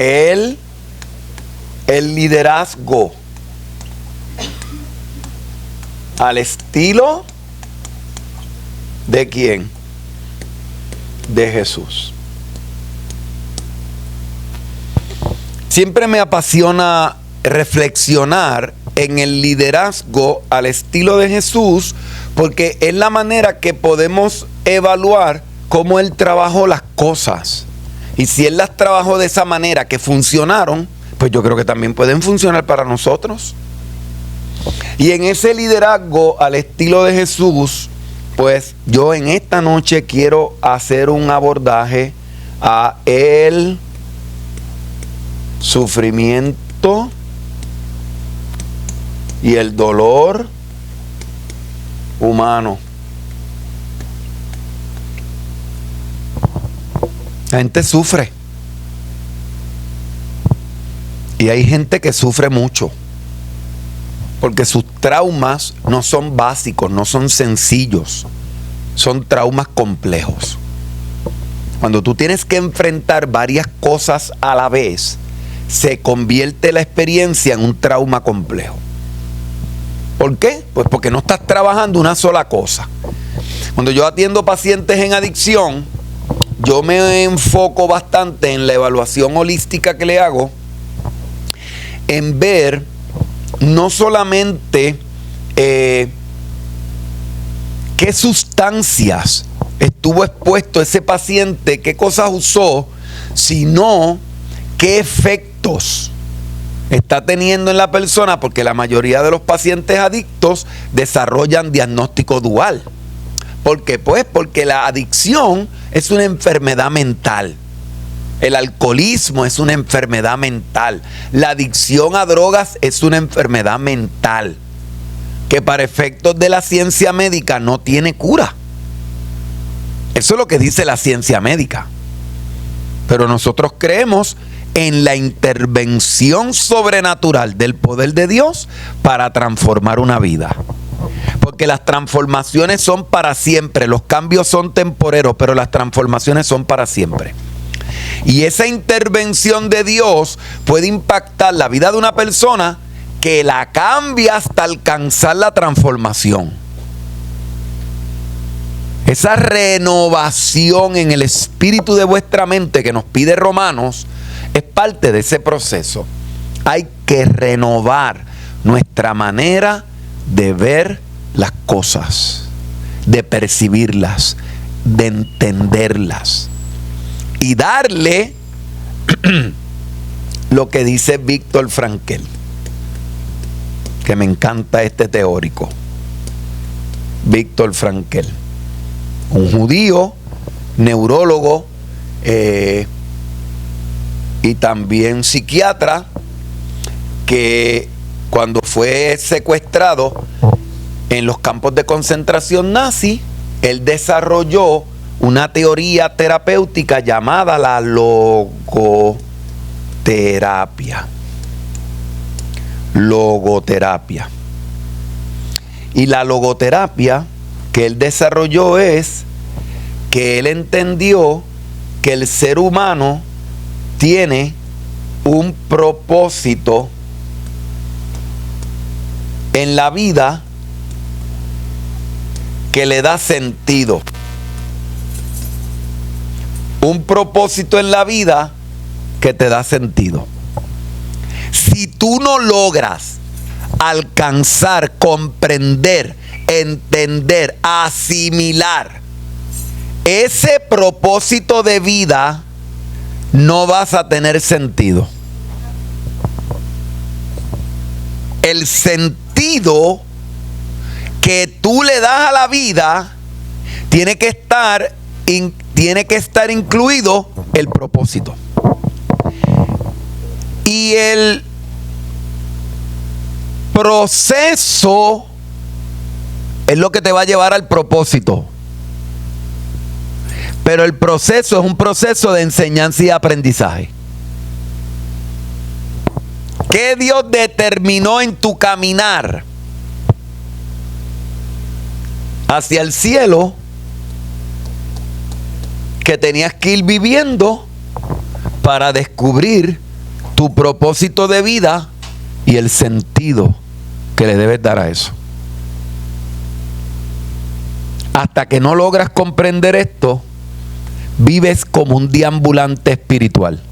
el liderazgo al estilo ¿de quién? De Jesús. Siempre me apasiona reflexionar en el liderazgo al estilo de Jesús, porque es la manera que podemos evaluar cómo Él trabajó las cosas. Y si Él las trabajó de esa manera que funcionaron, pues yo creo que también pueden funcionar para nosotros. Y en ese liderazgo al estilo de Jesús, pues yo en esta noche quiero hacer un abordaje a el sufrimiento y el dolor humano. La gente sufre. Y hay gente que sufre mucho. Porque sus traumas no son básicos, no son sencillos. Son traumas complejos. Cuando tú tienes que enfrentar varias cosas a la vez, se convierte la experiencia en un trauma complejo. ¿Por qué? Pues porque no estás trabajando una sola cosa. Cuando yo atiendo pacientes en adicción, yo me enfoco bastante en la evaluación holística que le hago, en ver no solamente qué sustancias estuvo expuesto ese paciente, qué cosas usó, sino qué efectos está teniendo en la persona, porque la mayoría de los pacientes adictos desarrollan diagnóstico dual. ¿Por qué? Pues porque la adicción es una enfermedad mental. El alcoholismo es una enfermedad mental. La adicción a drogas es una enfermedad mental que para efectos de la ciencia médica no tiene cura. Eso es lo que dice la ciencia médica. Pero nosotros creemos en la intervención sobrenatural del poder de Dios para transformar una vida. Porque las transformaciones son para siempre. Los cambios son temporeros, pero las transformaciones son para siempre. Y esa intervención de Dios puede impactar la vida de una persona que la cambia hasta alcanzar la transformación. Esa renovación en el espíritu de vuestra mente que nos pide Romanos es parte de ese proceso. Hay que renovar nuestra manera de ver las cosas, de percibirlas, de entenderlas. Y darle lo que dice Víctor Frankl, que me encanta este teórico. Víctor Frankl, un judío, neurólogo y también psiquiatra, que cuando fue secuestrado en los campos de concentración nazi, él desarrolló una teoría terapéutica llamada la logoterapia. Logoterapia. Y la logoterapia que él desarrolló es que él entendió que el ser humano tiene un propósito en la vida que le da sentido. Un propósito en la vida que te da sentido. Si tú no logras alcanzar, comprender, entender, asimilar ese propósito de vida, no vas a tener sentido. El sentido que tú le das a la vida tiene que estar incluido el propósito. Y el proceso es lo que te va a llevar al propósito. Pero el proceso es un proceso de enseñanza y aprendizaje. ¿Qué Dios determinó en tu caminar hacia el cielo que tenías que ir viviendo para descubrir tu propósito de vida y el sentido que le debes dar a eso. Hasta que no logras comprender esto, vives como un deambulante espiritual,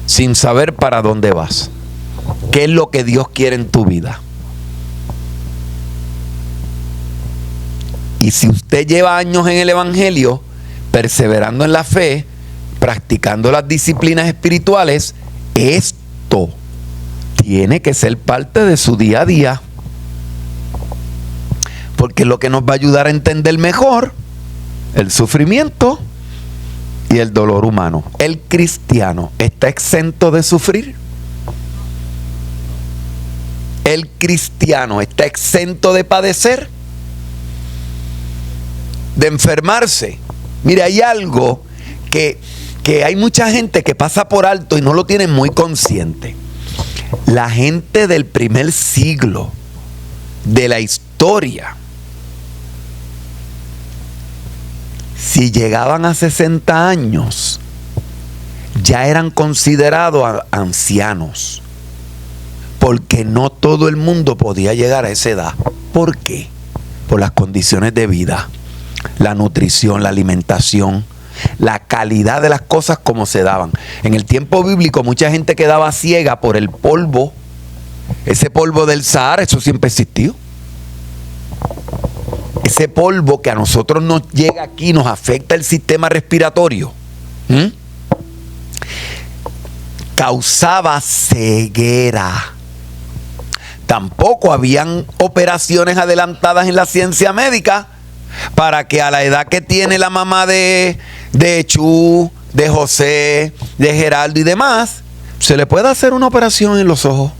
sin saber para dónde vas. ¿Qué es lo que Dios quiere en tu vida? Y si usted lleva años en el Evangelio, perseverando en la fe, practicando las disciplinas espirituales, esto tiene que ser parte de su día a día. Porque es lo que nos va a ayudar a entender mejor el sufrimiento y el dolor humano. ¿El cristiano está exento de sufrir? ¿El cristiano está exento de padecer? ¿De enfermarse? Mire, hay algo que hay mucha gente que pasa por alto y no lo tiene muy consciente. La gente del primer siglo de la historia, si llegaban a 60 años, ya eran considerados ancianos, porque no todo el mundo podía llegar a esa edad. ¿Por qué? Por las condiciones de vida, la nutrición, la alimentación, la calidad de las cosas como se daban. En el tiempo bíblico mucha gente quedaba ciega por el polvo, ese polvo del Sahara. Eso siempre existió. Ese polvo que a nosotros nos llega aquí, nos afecta el sistema respiratorio, causaba ceguera. Tampoco habían operaciones adelantadas en la ciencia médica para que a la edad que tiene la mamá de Chu, de José, de Geraldo y demás, se le pueda hacer una operación en los ojos.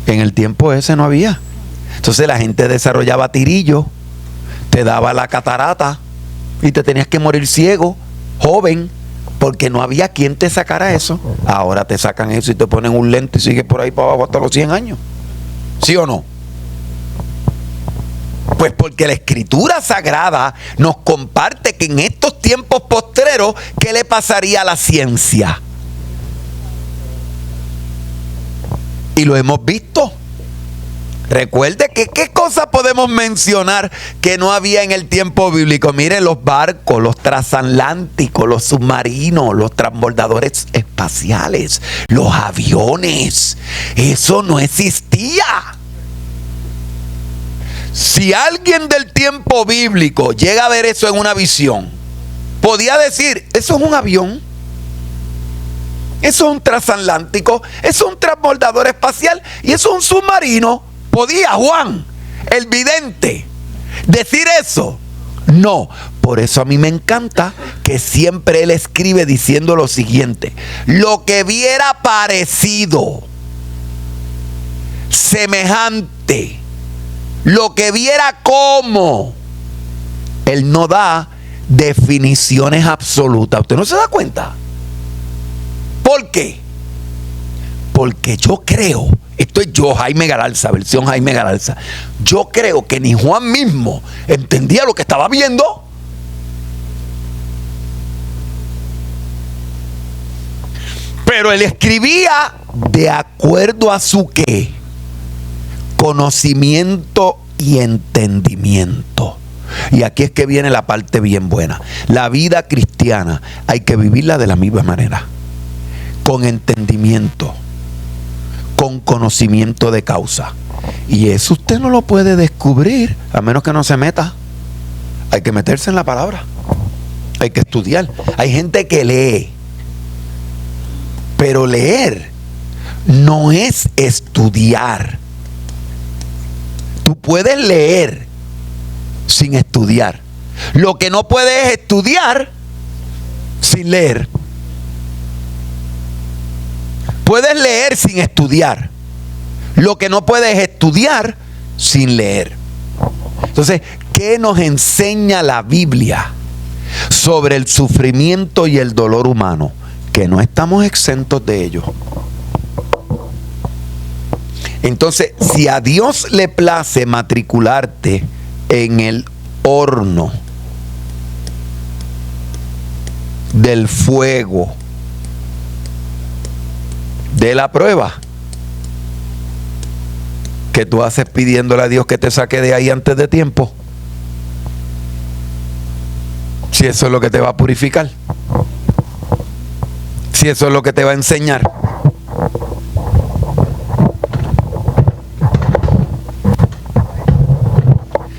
En el tiempo ese no había. Entonces la gente desarrollaba tirillo, te daba la catarata y te tenías que morir ciego, joven, porque no había quien te sacara eso. Ahora te sacan eso y te ponen un lente y sigues por ahí para abajo hasta los 100 años. ¿Sí o no? Pues porque la Escritura Sagrada nos comparte que en estos tiempos postreros, ¿qué le pasaría a la ciencia? Y lo hemos visto. Recuerde que qué cosas podemos mencionar que no había en el tiempo bíblico. Miren, los barcos, los transatlánticos, los submarinos, los transbordadores espaciales, los aviones. Eso no existía. Si alguien del tiempo bíblico llega a ver eso en una visión, podía decir, eso es un avión, eso es un transatlántico, eso es un transbordador espacial y eso es un submarino. ¿Podía Juan, el vidente, decir eso? No. Por eso a mí me encanta que siempre él escribe diciendo lo siguiente: lo que viera parecido, semejante, lo que viera como. Él no da definiciones absolutas. ¿Usted no se da cuenta? ¿Por qué? Porque yo creo, esto es yo, Jaime Galarza, versión Jaime Galarza, yo creo que ni Juan mismo entendía lo que estaba viendo. Pero él escribía de acuerdo a su ¿qué? Conocimiento y entendimiento. Y aquí es que viene la parte bien buena. La vida cristiana hay que vivirla de la misma manera, con entendimiento, con conocimiento de causa. Y eso usted no lo puede descubrir a menos que no se meta. Hay que meterse en la palabra, hay que estudiar. Hay gente que lee, pero leer no es estudiar. Tú puedes leer sin estudiar. Lo que no puedes es estudiar sin leer. Puedes leer sin estudiar. Lo que no puedes es estudiar sin leer. Entonces, ¿qué nos enseña la Biblia sobre el sufrimiento y el dolor humano? Que no estamos exentos de ello. Entonces, si a Dios le place matricularte en el horno del fuego de la prueba que tú haces pidiéndole a Dios que te saque de ahí antes de tiempo. Si eso es lo que te va a purificar. Si eso es lo que te va a enseñar.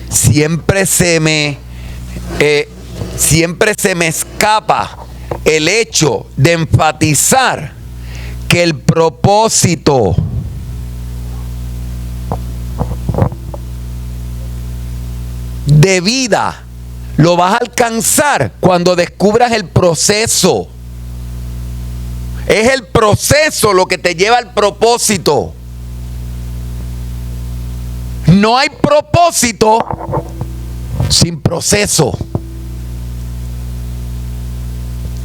Siempre se me escapa el hecho de enfatizar que el propósito de vida lo vas a alcanzar cuando descubras el proceso. Es el proceso lo que te lleva al propósito. No hay propósito sin proceso.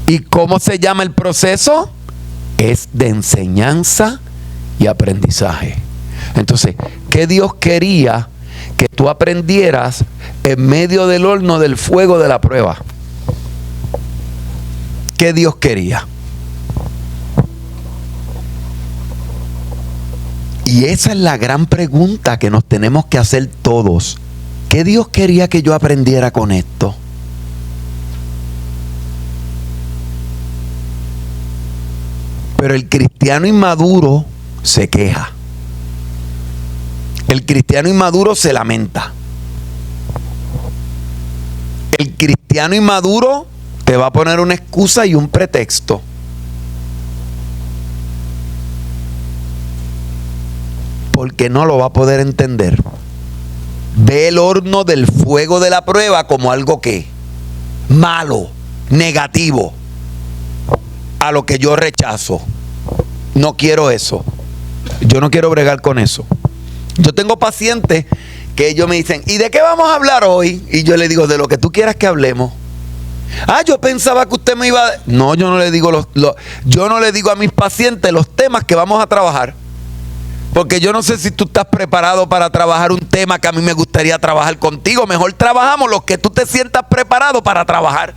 ¿Y cómo se llama el proceso? Es de enseñanza y aprendizaje. Entonces, ¿qué Dios quería que tú aprendieras en medio del horno del fuego de la prueba? ¿Qué Dios quería? Y esa es la gran pregunta que nos tenemos que hacer todos. ¿Qué Dios quería que yo aprendiera con esto? Pero el cristiano inmaduro se queja. El cristiano inmaduro se lamenta. El cristiano inmaduro te va a poner una excusa y un pretexto. Porque no lo va a poder entender. Ve el horno del fuego de la prueba como algo que malo, negativo, a lo que yo rechazo. No quiero eso. Yo no quiero bregar con eso. Yo tengo pacientes que ellos me dicen, ¿y de qué vamos a hablar hoy? Y yo le digo, de lo que tú quieras que hablemos. Ah, yo pensaba que usted me iba a... No, yo no le digo yo no le digo a mis pacientes los temas que vamos a trabajar. Porque yo no sé si tú estás preparado para trabajar un tema que a mí me gustaría trabajar contigo. Mejor trabajamos los que tú te sientas preparado para trabajar.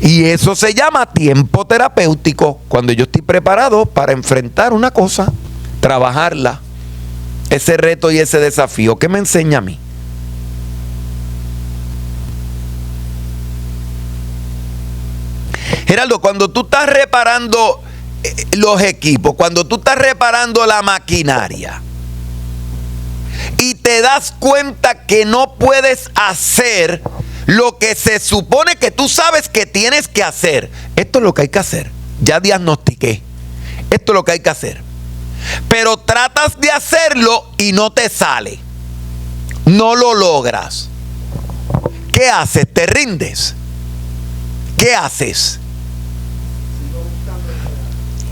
Y eso se llama tiempo terapéutico. Cuando yo estoy preparado para enfrentar una cosa, trabajarla, ese reto y ese desafío. ¿Qué me enseña a mí? Geraldo, cuando tú estás reparando los equipos, cuando tú estás reparando la maquinaria y te das cuenta que no puedes hacer lo que se supone que tú sabes que tienes que hacer, esto es lo que hay que hacer. Ya diagnostiqué, esto es lo que hay que hacer, pero tratas de hacerlo y no te sale, no lo logras. ¿Qué haces? ¿Te rindes? ¿Qué haces?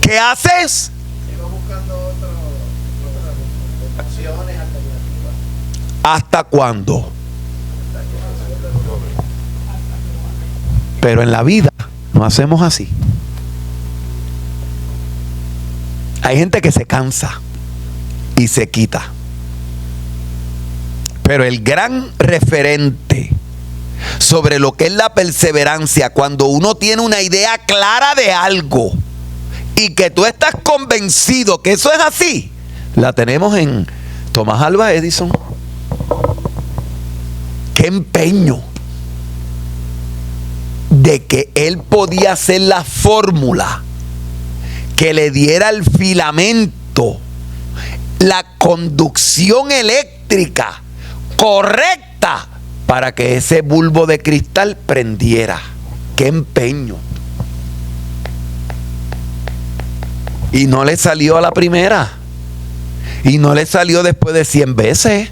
¿Qué haces? Sigo buscando otras acciones alternativas. ¿Hasta cuándo? Pero en la vida no hacemos así. Hay gente que se cansa y se quita. Pero el gran referente sobre lo que es la perseverancia, cuando uno tiene una idea clara de algo y que tú estás convencido que eso es así, la tenemos en Thomas Alva Edison. Qué empeño de que él podía hacer la fórmula que le diera el filamento, la conducción eléctrica correcta para que ese bulbo de cristal prendiera. Qué empeño. Y no le salió a la primera. Y no le salió después de 100 veces.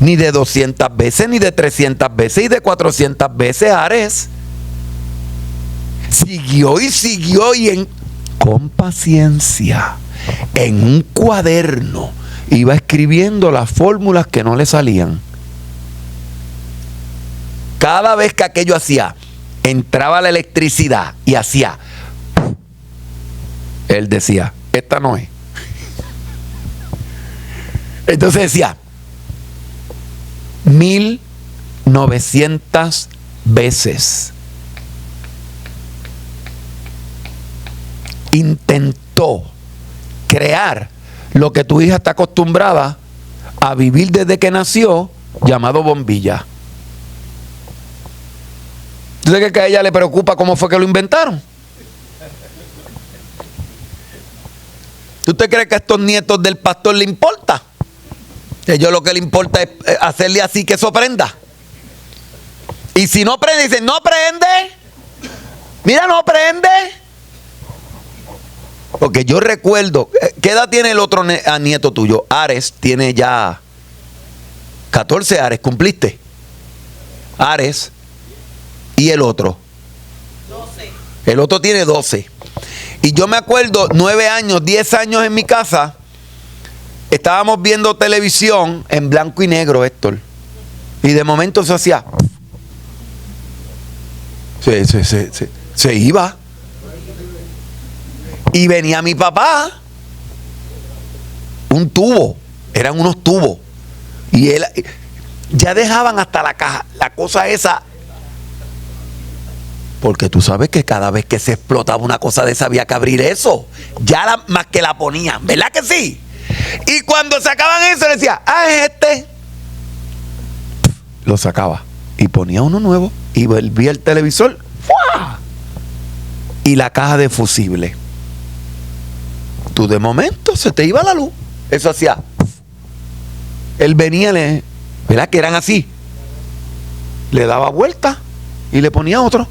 Ni de 200 veces, ni de 300 veces, y de 400 veces, Ares. Siguió y siguió y con paciencia, en un cuaderno, iba escribiendo las fórmulas que no le salían. Cada vez que aquello hacía, entraba la electricidad y hacía, él decía, esta no es. Entonces decía, 1900 veces. intentó crear lo que tu hija está acostumbrada a vivir desde que nació, llamado bombilla. ¿Tú sabes que a ella le preocupa cómo fue que lo inventaron? ¿Tú te crees que a estos nietos del pastor le importa? A ellos lo que le importa es hacerle así que eso prenda. Y si no prende, dicen, no prende. Mira, no prende. Porque yo recuerdo, ¿qué edad tiene el otro nieto tuyo? Ares tiene ya 14 Ares, ¿cumpliste? Ares. ¿Y el otro? 12. El otro tiene 12. Y yo me acuerdo, 9 años, 10 años en mi casa, estábamos viendo televisión en blanco y negro, Héctor. Y de momento se hacía. Se iba. Y venía mi papá. Un tubo. Eran unos tubos. Y él. Ya dejaban hasta la caja. La cosa esa. Porque tú sabes que cada vez que se explotaba una cosa de esa había que abrir eso. Ya más que la ponían. ¿Verdad que sí? Y cuando sacaban eso, le decía, es este. Lo sacaba. Y ponía uno nuevo. Y volvía el televisor. ¡Fua! Y la caja de fusible. Tú de momento se te iba la luz. Eso hacía. Él venía, ¿verdad? Que eran así. Le daba vuelta y le ponía otro.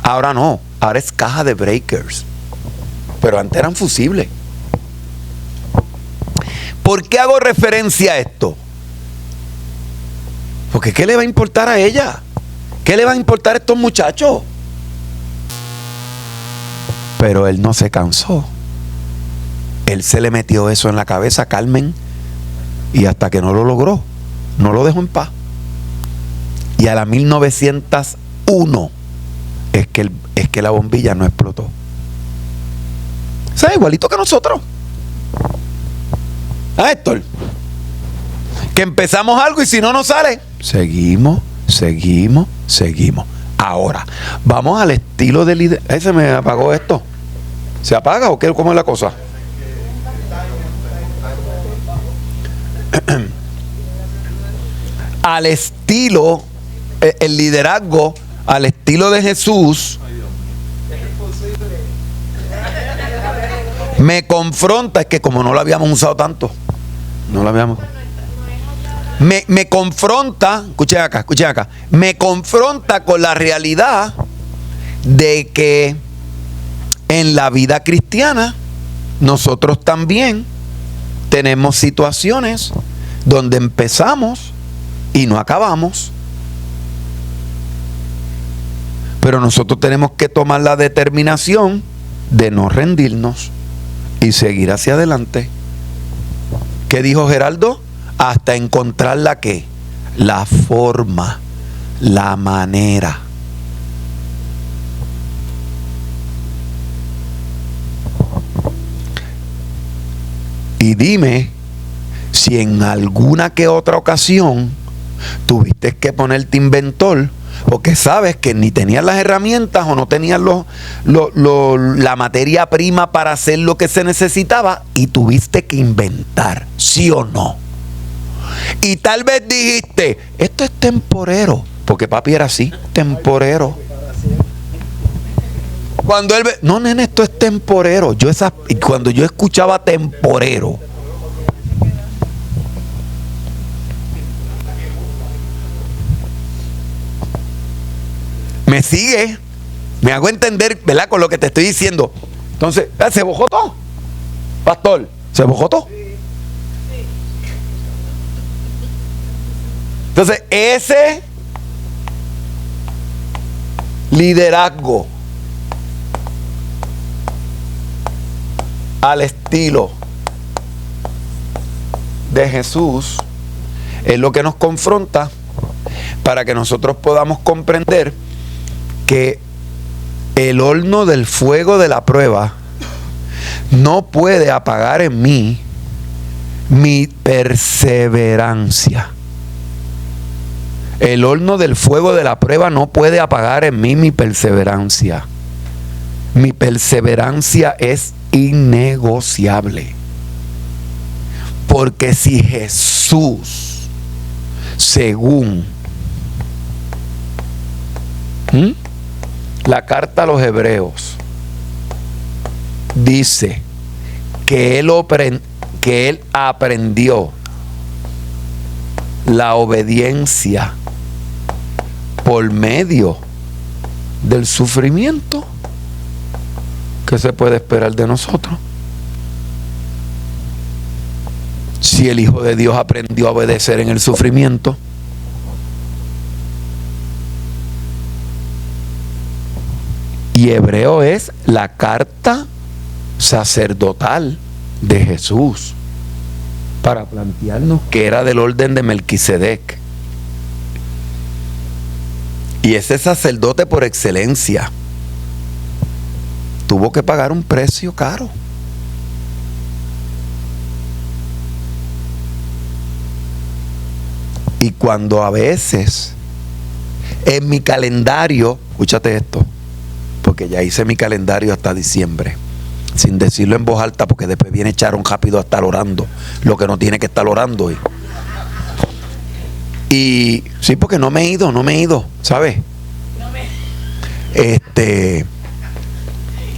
Ahora no. Ahora es caja de breakers. Pero antes eran fusibles. ¿Por qué hago referencia a esto? Porque ¿qué le va a importar a ella? ¿Qué le va a importar a estos muchachos? Pero él no se cansó. Él se le metió eso en la cabeza, Carmen, y hasta que no lo logró, no lo dejó en paz. Y a la 1901 es que la bombilla no explotó. O sea, igualito que nosotros. Héctor, que empezamos algo y si no nos sale, seguimos. Ahora, vamos al estilo de liderazgo. Se me apagó esto. ¿Se apaga o qué? ¿Cómo es la cosa? Al estilo, el liderazgo, al estilo de Jesús, me confronta. Es que como no lo habíamos usado tanto, me confronta, escuchen acá, me confronta con la realidad de que en la vida cristiana nosotros también tenemos situaciones donde empezamos y no acabamos. Pero nosotros tenemos que tomar la determinación de no rendirnos y seguir hacia adelante. ¿Qué dijo Geraldo? Hasta encontrar la qué, la forma, la manera. Y dime si en alguna que otra ocasión tuviste que ponerte inventor porque sabes que ni tenías las herramientas o no tenías la materia prima para hacer lo que se necesitaba y tuviste que inventar, ¿sí o no? Y tal vez dijiste, esto es temporero, porque papi era así, temporero. Cuando él ve, no nene, esto es temporero. Cuando yo escuchaba temporero, me sigue, me hago entender, ¿verdad? Con lo que te estoy diciendo. Entonces, ¿se bojó todo? Pastor, ¿se bojó todo? Entonces, ese liderazgo al estilo de Jesús es lo que nos confronta para que nosotros podamos comprender que el horno del fuego de la prueba no puede apagar en mí mi perseverancia. El horno del fuego de la prueba no puede apagar en mí mi perseverancia. Mi perseverancia es innegociable. Porque si Jesús, según la carta a los Hebreos, dice que él aprendió la obediencia por medio del sufrimiento, ¿qué se puede esperar de nosotros? Si el Hijo de Dios aprendió a obedecer en el sufrimiento, y Hebreo es la carta sacerdotal de Jesús para plantearnos que era del orden de Melquisedec, y ese sacerdote por excelencia tuvo que pagar un precio caro. Y cuando a veces en mi calendario, escúchate esto, porque ya hice mi calendario hasta diciembre, sin decirlo en voz alta, porque después viene Charon rápido a estar orando lo que no tiene que estar orando hoy. Y sí, porque no me he ido, ¿sabes?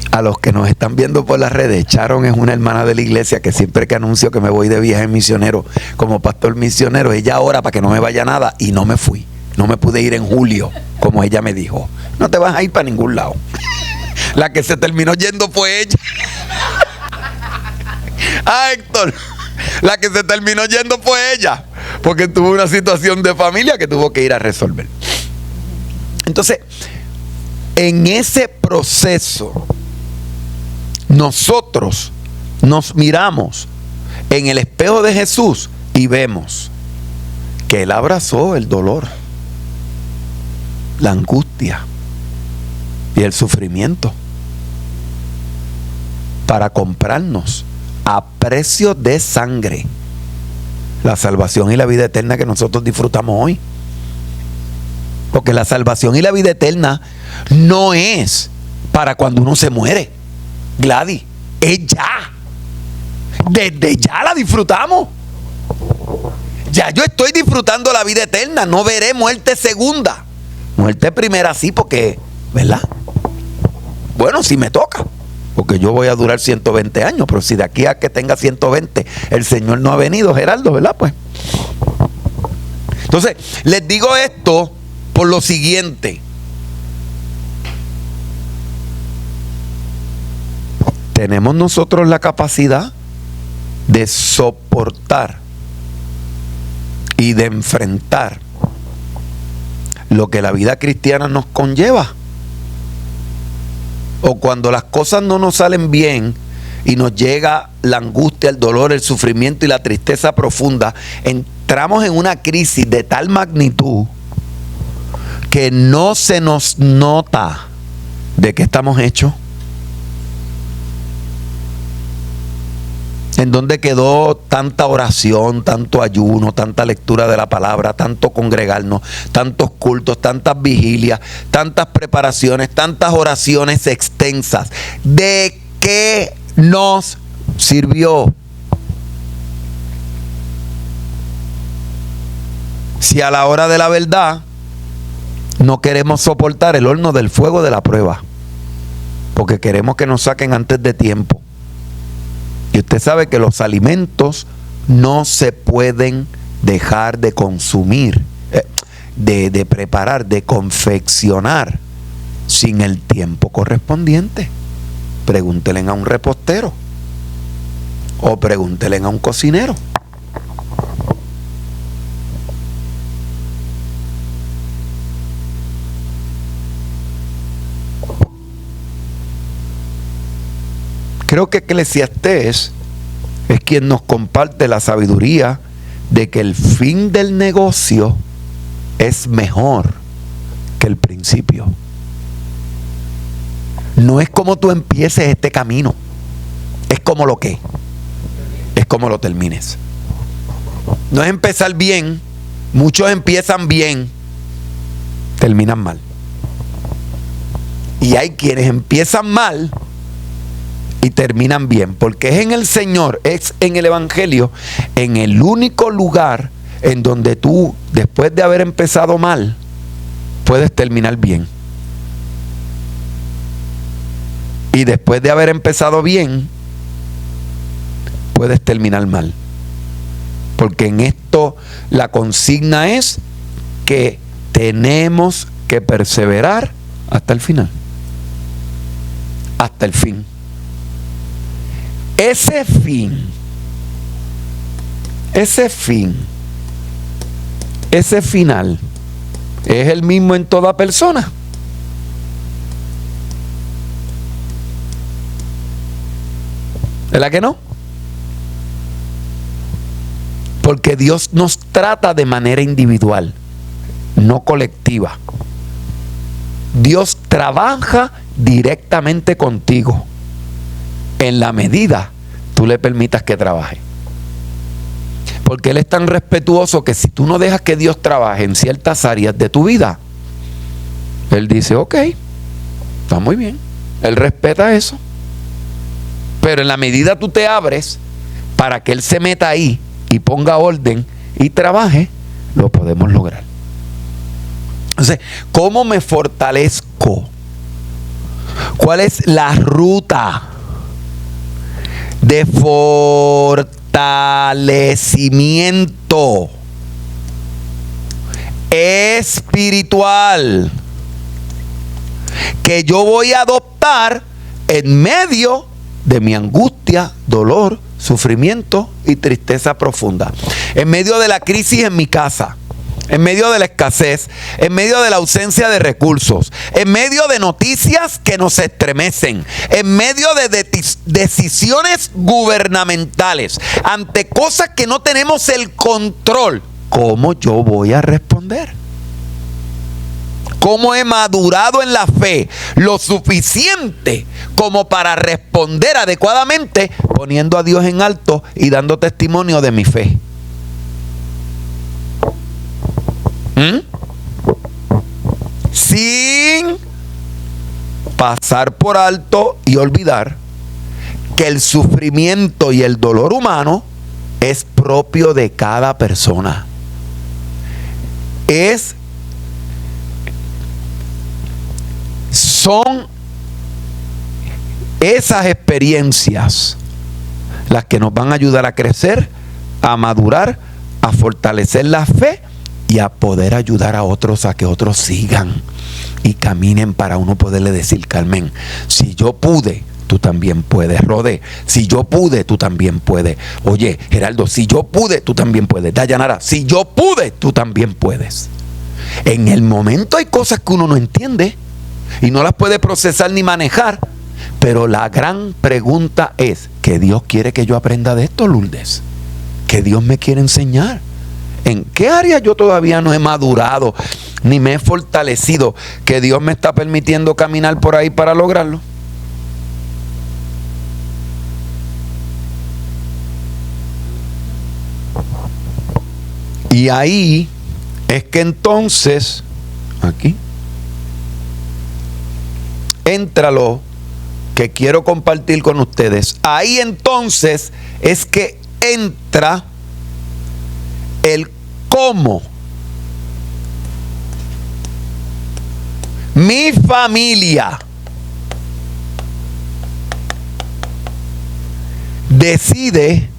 A los que nos están viendo por las redes, Charon es una hermana de la iglesia que siempre que anuncio que me voy de viaje misionero como pastor misionero, ella ora para que no me vaya nada, y no me fui. No me pude ir en julio, como ella me dijo. No te vas a ir para ningún lado. La que se terminó yendo fue ella. Héctor, la que se terminó yendo fue ella, porque tuvo una situación de familia que tuvo que ir a resolver. Entonces, en ese proceso, nosotros nos miramos en el espejo de Jesús y vemos que Él abrazó el dolor, la angustia y el sufrimiento para comprarnos a precio de sangre la salvación y la vida eterna que nosotros disfrutamos hoy. Porque la salvación y la vida eterna no es para cuando uno se muere, Gladys, es ya. Desde ya la disfrutamos. Ya yo estoy disfrutando la vida eterna. No veré muerte segunda. Muerte primera sí, porque, ¿verdad? Bueno, si me toca, porque yo voy a durar 120 años, pero si de aquí a que tenga 120 el Señor no ha venido, Gerardo, ¿verdad? Pues entonces, les digo esto por lo siguiente. ¿Tenemos nosotros la capacidad de soportar y de enfrentar lo que la vida cristiana nos conlleva? O cuando las cosas no nos salen bien y nos llega la angustia, el dolor, el sufrimiento y la tristeza profunda, entramos en una crisis de tal magnitud que no se nos nota de qué estamos hechos. ¿En dónde quedó tanta oración, tanto ayuno, tanta lectura de la palabra, tanto congregarnos, tantos cultos, tantas vigilias, tantas preparaciones, tantas oraciones extensas? ¿De qué nos sirvió? Si a la hora de la verdad no queremos soportar el horno del fuego de la prueba, porque queremos que nos saquen antes de tiempo. Y usted sabe que los alimentos no se pueden dejar de consumir, de preparar, de confeccionar sin el tiempo correspondiente. Pregúntenle a un repostero o pregúntenle a un cocinero. Creo que Eclesiastés es quien nos comparte la sabiduría de que el fin del negocio es mejor que el principio. No es como tú empieces este camino, es como lo que, es como lo termines. No es empezar bien, muchos empiezan bien, terminan mal. Y hay quienes empiezan mal y terminan bien, porque es en el Señor, es en el Evangelio, en el único lugar en donde tú, después de haber empezado mal, puedes terminar bien. Y después de haber empezado bien, puedes terminar mal. Porque en esto la consigna es que tenemos que perseverar hasta el final. Hasta el fin. Ese final es el mismo en toda persona. ¿Verdad que no? Porque Dios nos trata de manera individual, no colectiva. Dios trabaja directamente contigo en la medida tú le permitas que trabaje. Porque Él es tan respetuoso que si tú no dejas que Dios trabaje en ciertas áreas de tu vida, Él dice, ok, está muy bien. Él respeta eso. Pero en la medida tú te abres para que Él se meta ahí y ponga orden y trabaje, lo podemos lograr. Entonces, ¿cómo me fortalezco? ¿Cuál es la ruta de fortalecimiento espiritual que yo voy a adoptar en medio de mi angustia, dolor, sufrimiento y tristeza profunda? En medio de la crisis en mi casa, en medio de la escasez, en medio de la ausencia de recursos, en medio de noticias que nos estremecen, en medio de decisiones gubernamentales, ante cosas que no tenemos el control, ¿cómo yo voy a responder? ¿Cómo he madurado en la fe lo suficiente como para responder adecuadamente, poniendo a Dios en alto y dando testimonio de mi fe? Sin pasar por alto y olvidar que el sufrimiento y el dolor humano es propio de cada persona. Son esas experiencias las que nos van a ayudar a crecer, a madurar, a fortalecer la fe y a poder ayudar a otros a que otros sigan y caminen para uno poderle decir, Carmen, si yo pude, tú también puedes. Rodé, si yo pude, tú también puedes. Oye, Geraldo, si yo pude, tú también puedes. Dayanara, si yo pude, tú también puedes. En el momento hay cosas que uno no entiende y no las puede procesar ni manejar, pero la gran pregunta es, ¿qué Dios quiere que yo aprenda de esto, Lourdes? ¿Qué Dios me quiere enseñar? ¿En qué área yo todavía no he madurado ni me he fortalecido que Dios me está permitiendo caminar por ahí para lograrlo? Y ahí es que entonces, aquí, entra lo que quiero compartir con ustedes. Ahí entonces es que entra el cómo mi familia decide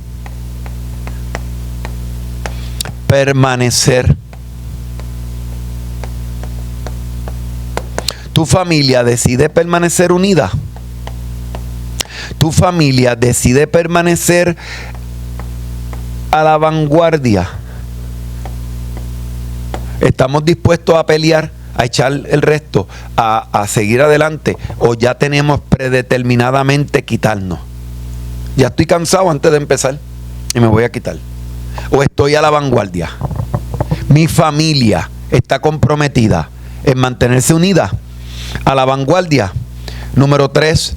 permanecer. Tu familia decide permanecer unida. Tu familia decide permanecer a la vanguardia. ¿Estamos dispuestos a pelear, a echar el resto, a seguir adelante? ¿O ya tenemos predeterminadamente quitarnos? Ya estoy cansado antes de empezar y me voy a quitar. ¿O estoy a la vanguardia? Mi familia está comprometida en mantenerse unida a la vanguardia. Número 3,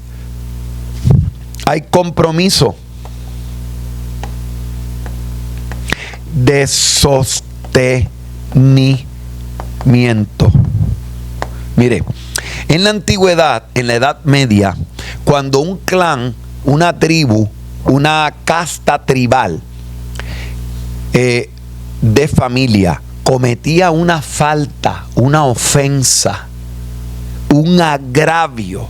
hay compromiso de sostenimiento. Mire, En la antigüedad, en la Edad Media, cuando un clan, una tribu, una casta tribal de familia cometía una falta, una ofensa, un agravio,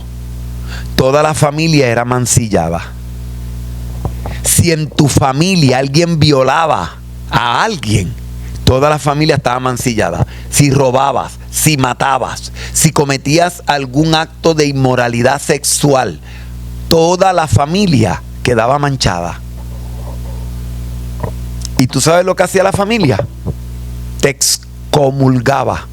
toda la familia era mancillada. Si en tu familia alguien violaba a alguien, toda la familia estaba mancillada. Si robabas, si matabas, si cometías algún acto de inmoralidad sexual, toda la familia quedaba manchada. ¿Y tú sabes lo que hacía la familia? Te excomulgaba.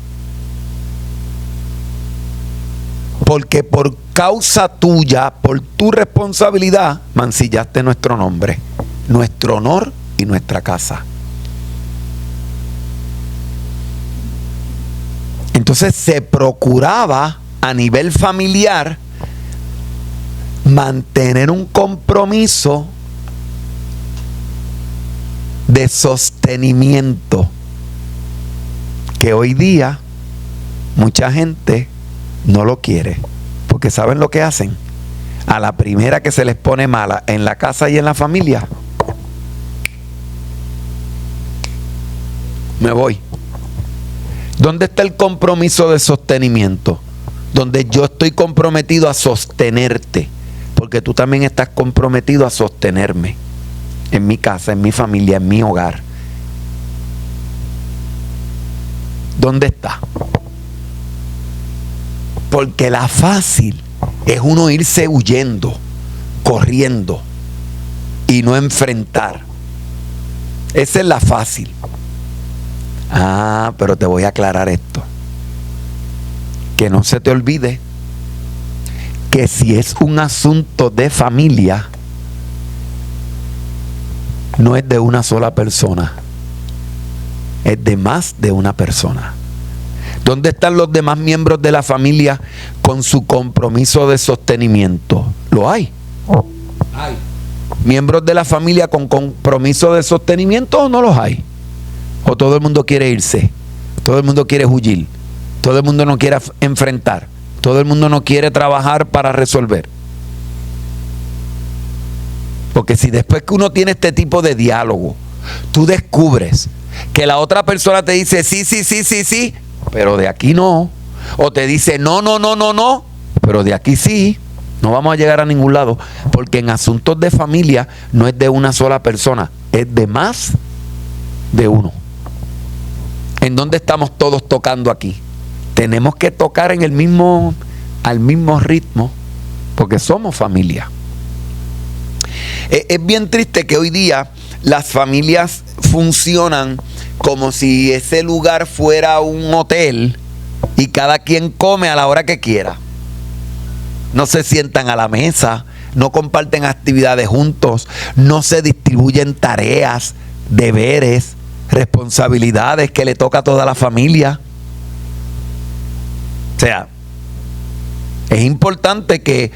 Porque por causa tuya, por tu responsabilidad, mancillaste nuestro nombre, nuestro honor y nuestra casa. Entonces se procuraba a nivel familiar mantener un compromiso de sostenimiento que hoy día mucha gente no lo quiere, porque ¿saben lo que hacen? A la primera que se les pone mala en la casa y en la familia, me voy. ¿Dónde está el compromiso de sostenimiento? Donde yo estoy comprometido a sostenerte, porque tú también estás comprometido a sostenerme en mi casa, en mi familia, en mi hogar. ¿Dónde está? Porque la fácil es uno irse huyendo, corriendo y no enfrentar. Esa es la fácil. Pero te voy a aclarar esto. Que no se te olvide que si es un asunto de familia, no es de una sola persona, es de más de una persona. ¿Dónde están los demás miembros de la familia con su compromiso de sostenimiento? ¿Lo hay? Hay. ¿Miembros de la familia con compromiso de sostenimiento o no los hay? ¿O todo el mundo quiere irse? ¿Todo el mundo quiere huir? ¿Todo el mundo no quiere enfrentar? ¿Todo el mundo no quiere trabajar para resolver? Porque si después que uno tiene este tipo de diálogo, tú descubres que la otra persona te dice sí, pero de aquí no. O te dice no, pero de aquí sí. No vamos a llegar a ningún lado. Porque en asuntos de familia no es de una sola persona, es de más de uno. ¿En dónde estamos todos tocando aquí? Tenemos que tocar al mismo ritmo, porque somos familia. Es bien triste que hoy día las familias funcionan como si ese lugar fuera un hotel y cada quien come a la hora que quiera. No se sientan a la mesa, no comparten actividades juntos, no se distribuyen tareas, deberes, responsabilidades que le toca a toda la familia. O sea, es importante que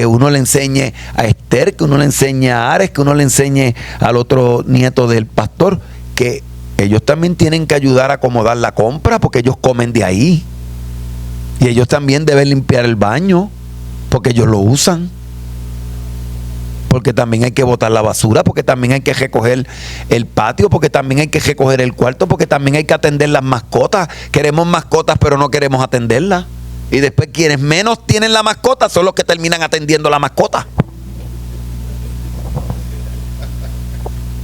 uno le enseñe a Esther, que uno le enseñe a Ares, que uno le enseñe al otro nieto del pastor, que ellos también tienen que ayudar a acomodar la compra, porque ellos comen de ahí. Y ellos también deben limpiar el baño, porque ellos lo usan. Porque también hay que botar la basura, porque también hay que recoger el patio, porque también hay que recoger el cuarto, porque también hay que atender las mascotas. Queremos mascotas, pero no queremos atenderlas. Y después quienes menos tienen la mascota son los que terminan atendiendo la mascota.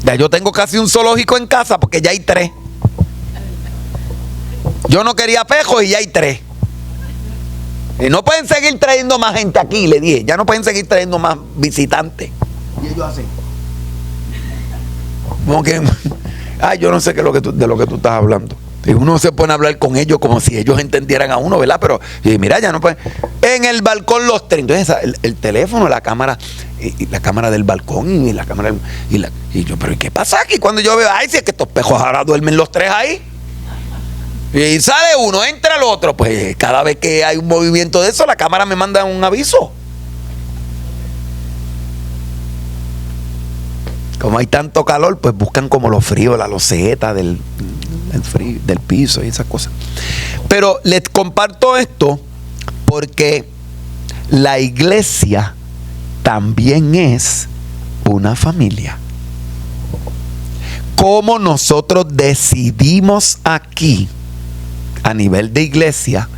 Ya yo tengo casi un zoológico en casa porque ya hay 3. Yo no quería pejos y ya hay 3. Y no pueden seguir trayendo más gente aquí, le dije. Ya no pueden seguir trayendo más visitantes. Y ellos hacen. Como que, yo no sé qué es de lo que tú estás hablando. Y uno se pone a hablar con ellos como si ellos entendieran a uno, ¿verdad? Pero, mira, ya no pueden. En el balcón los 3. Entonces, el teléfono, la cámara, y la cámara del balcón, y la cámara. Y yo, ¿pero qué pasa aquí? Cuando yo veo, si es que estos pejos ahora duermen los 3 ahí. Y sale uno, entra el otro. Pues cada vez que hay un movimiento de eso, la cámara me manda un aviso. Como hay tanto calor, pues buscan como lo frío, la loseta del piso y esas cosas. Pero les comparto esto Porque la iglesia también es una familia. ¿Cómo nosotros decidimos aquí, a nivel de iglesia,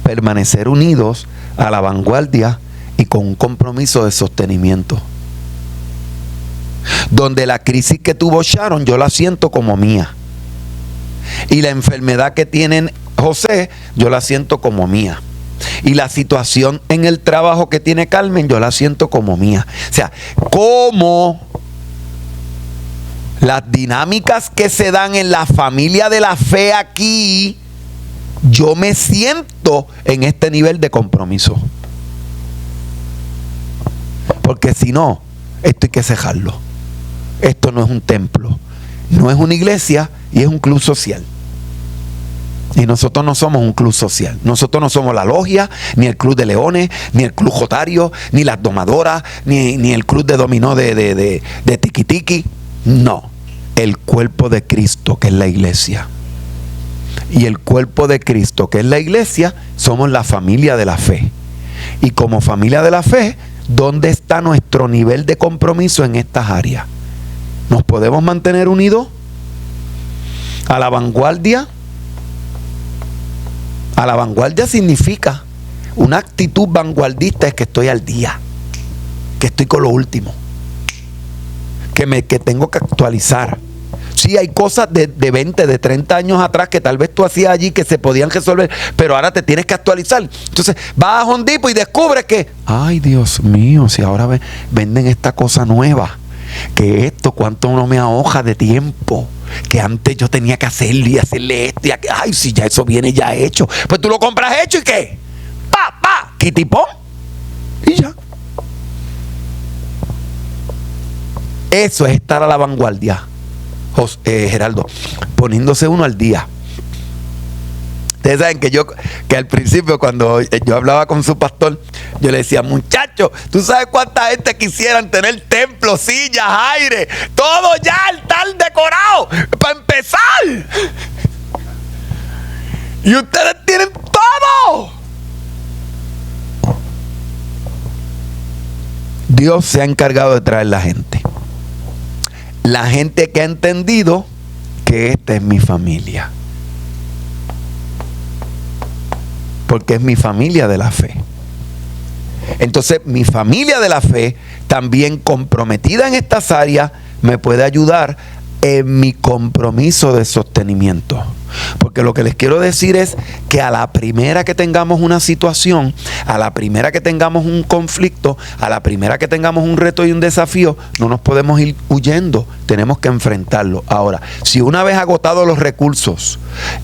permanecer unidos a la vanguardia y con un compromiso de sostenimiento? Donde la crisis que tuvo Sharon yo la siento como mía, y la enfermedad que tiene José yo la siento como mía, y la situación en el trabajo que tiene Carmen yo la siento como mía. O sea, como las dinámicas que se dan en la familia de la fe aquí, yo me siento en este nivel de compromiso. Porque si no, esto hay que cejarlo. Esto no es un templo, no es una iglesia, y es un club social. Y nosotros no somos un club social. Nosotros no somos la logia, ni el club de leones, ni el club jotario, ni las domadoras, ni el club de dominó de tiki tiki. No, el cuerpo de Cristo, que es la iglesia. Y el cuerpo de Cristo, que es la iglesia, somos la familia de la fe. Y como familia de la fe, ¿dónde está nuestro nivel de compromiso en estas áreas? ¿Nos podemos mantener unidos a la vanguardia? A la vanguardia significa una actitud vanguardista, es que estoy al día, que estoy con lo último, que tengo que actualizar. Sí, hay cosas de 20, de 30 años atrás que tal vez tú hacías allí que se podían resolver, pero ahora te tienes que actualizar. Entonces vas a Home Depot y descubres que, ay Dios mío, si ahora venden esta cosa nueva, que esto, cuánto uno me ahoja de tiempo, que antes yo tenía que hacerle y hacerle esto y aquello. Ay, si ya eso viene ya hecho, pues tú lo compras hecho y ¿qué? Kitipón y ya. Eso es estar a la vanguardia, Geraldo, poniéndose uno al día. Ustedes saben que al principio, cuando yo hablaba con su pastor, yo le decía, muchacho, ¿tú sabes cuánta gente quisieran tener templos, sillas, aire, todo ya, altar decorado, para empezar? Y ustedes tienen todo. Dios se ha encargado de traer la gente. La gente que ha entendido que esta es mi familia. Porque es mi familia de la fe. Entonces, mi familia de la fe, también comprometida en estas áreas, me puede ayudar en mi compromiso de sostenimiento. Porque lo que les quiero decir es que a la primera que tengamos una situación, a la primera que tengamos un conflicto, a la primera que tengamos un reto y un desafío, no nos podemos ir huyendo, tenemos que enfrentarlo. Ahora, si una vez agotados los recursos,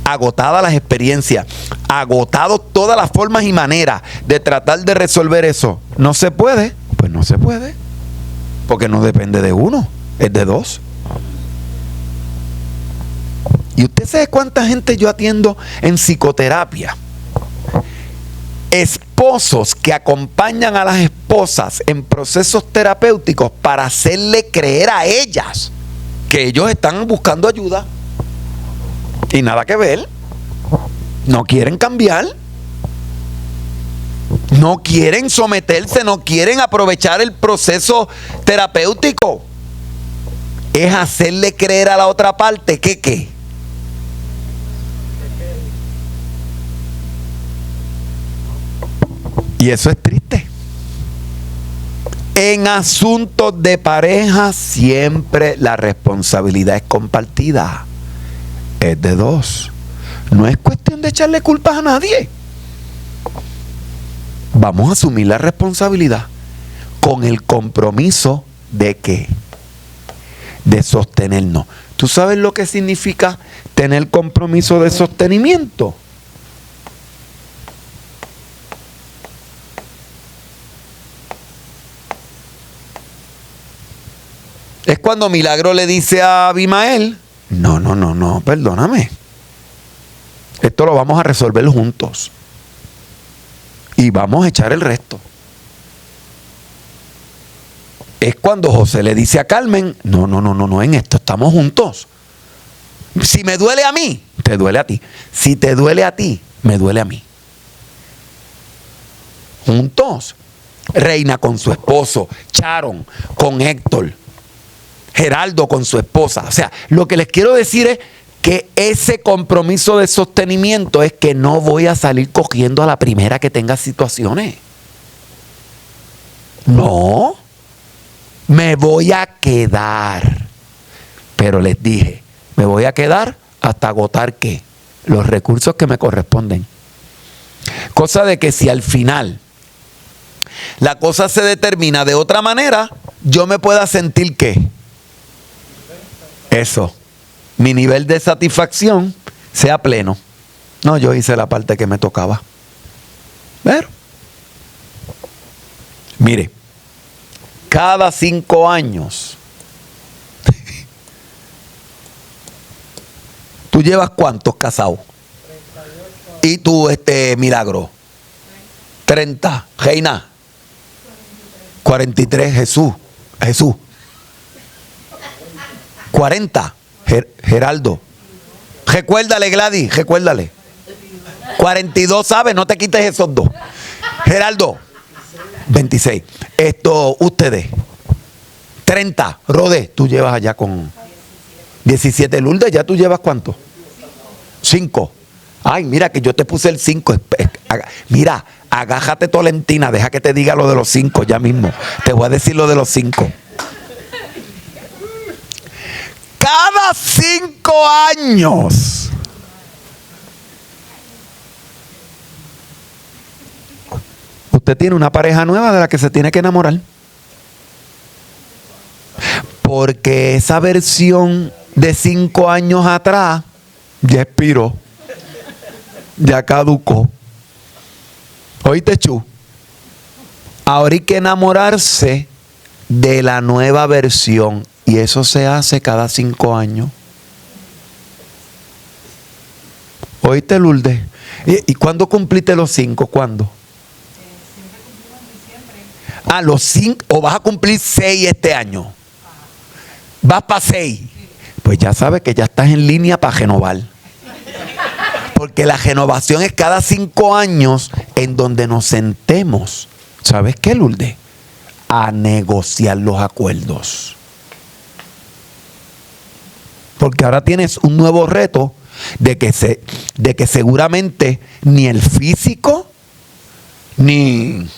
agotadas las experiencias, agotado todas las formas y maneras de tratar de resolver eso, no se puede, pues no se puede, porque no depende de uno, es de dos. ¿Y usted sabe cuánta gente yo atiendo en psicoterapia? Esposos que acompañan a las esposas en procesos terapéuticos para hacerle creer a ellas que ellos están buscando ayuda. Y nada que ver. No quieren cambiar. No quieren someterse, no quieren aprovechar el proceso terapéutico. Es hacerle creer a la otra parte que ¿qué? Y eso es triste. En asuntos de pareja siempre la responsabilidad es compartida. Es de dos. No es cuestión de echarle culpas a nadie. Vamos a asumir la responsabilidad con el compromiso de ¿qué? De sostenernos. ¿Tú sabes lo que significa tener compromiso de sostenimiento? Es cuando Milagro le dice a Abimael, no, perdóname. Esto lo vamos a resolver juntos. Y vamos a echar el resto. Es cuando José le dice a Carmen, no, en esto estamos juntos. Si me duele a mí, te duele a ti. Si te duele a ti, me duele a mí. juntos. Reina con su esposo, Sharon con Héctor, Geraldo con su esposa. O sea, lo que les quiero decir es que ese compromiso de sostenimiento es que no voy a salir cogiendo a la primera que tenga situaciones. No, me voy a quedar. Pero les dije, me voy a quedar hasta agotar ¿qué? Los recursos que me corresponden. Cosa de que si al final la cosa se determina de otra manera, yo me pueda sentir ¿qué? Eso. Mi nivel de satisfacción sea pleno. No, yo hice la parte que me tocaba. Pero, mire, cada 5 años, ¿tú llevas cuántos casados? 38. ¿Y tú, Milagro? 30. Reina. 43. Jesús. 40. Geraldo. Recuérdale, Gladys, recuérdale. 42, ¿sabes? No te quites esos 2. Geraldo. 26. Ustedes. 30. Rodé, tú llevas allá con 17. Lourdes, ¿ya tú llevas cuánto? 5. Ay, mira que yo te puse el 5. Mira, agájate Tolentina, deja que te diga lo de los 5 ya mismo. Te voy a decir lo de los 5. Cada 5 años usted tiene una pareja nueva de la que se tiene que enamorar. Porque esa versión de 5 años atrás ya expiró, ya caducó. ¿Oíste, Chu? Ahora hay que enamorarse de la nueva versión. Y eso se hace cada 5 años. ¿Oíste, Lourdes? ¿Y cuándo cumpliste los 5? ¿Cuándo? Siempre cumplimos en diciembre. Los 5. ¿O vas a cumplir 6 este año? ¿Vas para 6? Pues ya sabes que ya estás en línea para renovar. Porque la renovación es cada 5 años en donde nos sentemos. ¿Sabes qué, Lourdes? A negociar los acuerdos. Porque ahora tienes un nuevo reto de que seguramente ni el físico, ni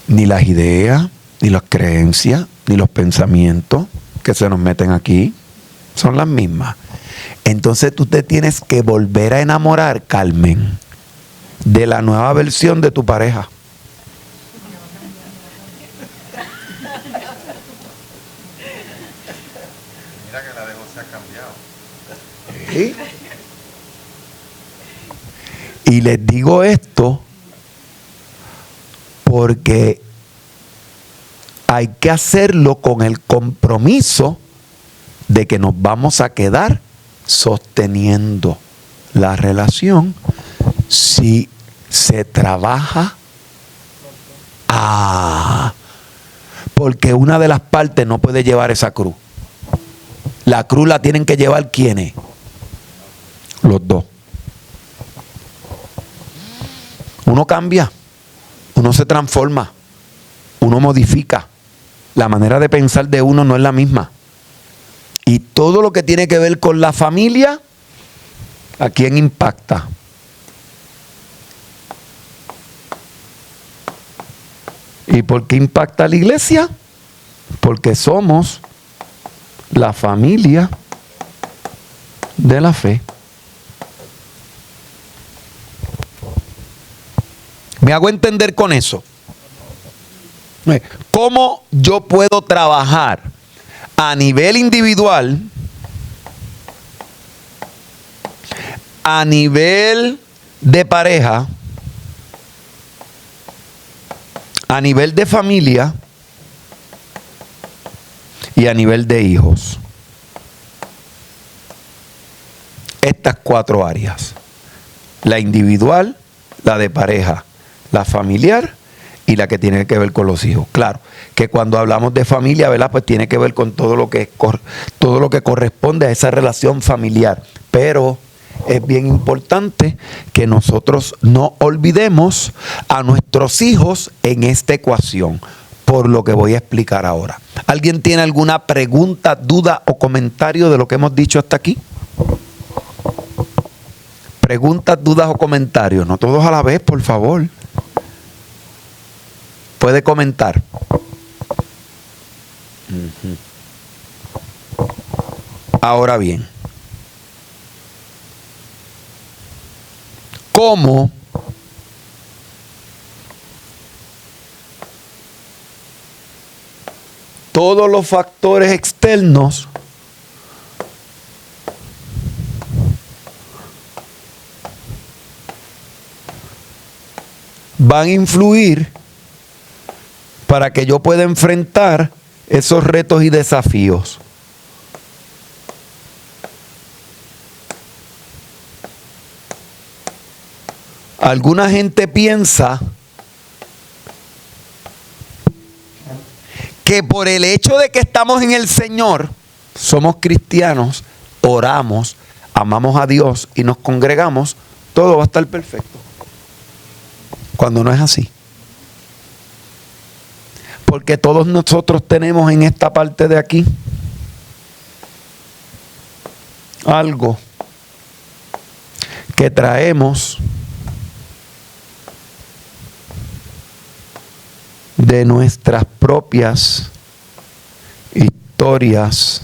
las ideas, ni las creencias, ni los pensamientos que se nos meten aquí son las mismas. Entonces tú te tienes que volver a enamorar, Carmen, de la nueva versión de tu pareja. Mira que la de José ha cambiado. ¿Sí? Y les digo esto porque hay que hacerlo con el compromiso de que nos vamos a quedar sosteniendo la relación si se trabaja. Porque una de las partes no puede llevar esa cruz. La cruz la tienen que llevar ¿quiénes? Los dos. Uno cambia, uno se transforma, uno modifica. La manera de pensar de uno no es la misma. Y todo lo que tiene que ver con la familia, ¿a quién impacta? ¿Y por qué impacta a la iglesia? Porque somos la familia de la fe. ¿Me hago entender con eso? ¿Cómo yo puedo trabajar a nivel individual, a nivel de pareja, a nivel de familia y a nivel de hijos? Estas 4 áreas: la individual, la de pareja, la familiar y la que tiene que ver con los hijos. Claro, que cuando hablamos de familia, ¿verdad? Pues tiene que ver con todo lo que corresponde a esa relación familiar. Pero es bien importante que nosotros no olvidemos a nuestros hijos en esta ecuación, por lo que voy a explicar ahora. ¿Alguien tiene alguna pregunta, duda o comentario de lo que hemos dicho hasta aquí? Preguntas, dudas o comentarios. No todos a la vez, por favor. Puede comentar. Ahora bien, ¿cómo todos los factores externos van a influir para que yo pueda enfrentar esos retos y desafíos? Alguna gente piensa que por el hecho de que estamos en el Señor, somos cristianos, oramos, amamos a Dios y nos congregamos, todo va a estar perfecto. Cuando no es así. Porque todos nosotros tenemos en esta parte de aquí algo que traemos de nuestras propias historias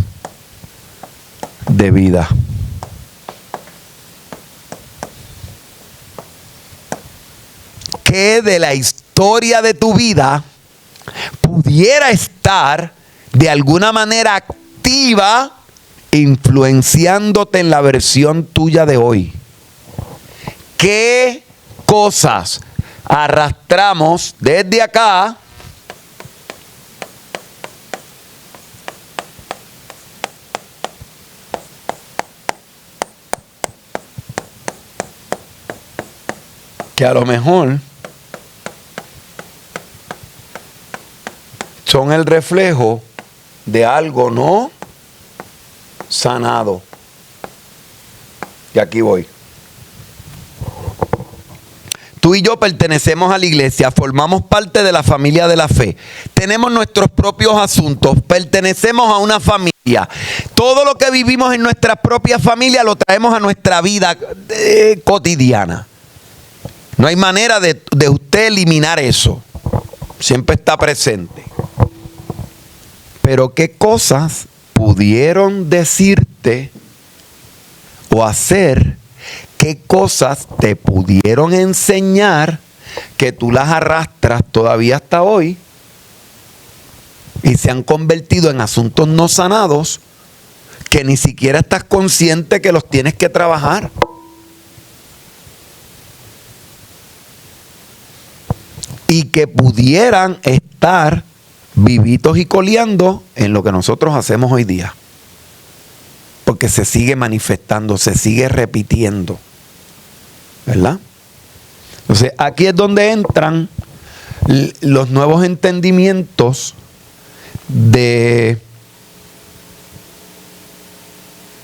de vida. ¿Qué de la historia de tu vida pudiera estar de alguna manera activa influenciándote en la versión tuya de hoy? ¿Qué cosas arrastramos desde acá que a lo mejor son el reflejo de algo no sanado? Y aquí voy. Tú y yo pertenecemos a la iglesia, formamos parte de la familia de la fe. Tenemos nuestros propios asuntos, pertenecemos a una familia. Todo lo que vivimos en nuestra propia familia lo traemos a nuestra vida cotidiana. No hay manera de usted eliminar eso. Siempre está presente. Pero ¿qué cosas pudieron decirte o hacer? ¿Qué cosas te pudieron enseñar que tú las arrastras todavía hasta hoy y se han convertido en asuntos no sanados que ni siquiera estás consciente que los tienes que trabajar? Y que pudieran estar vivitos y coleando en lo que nosotros hacemos hoy día. Porque se sigue manifestando, se sigue repitiendo. ¿Verdad? Entonces, aquí es donde entran los nuevos entendimientos de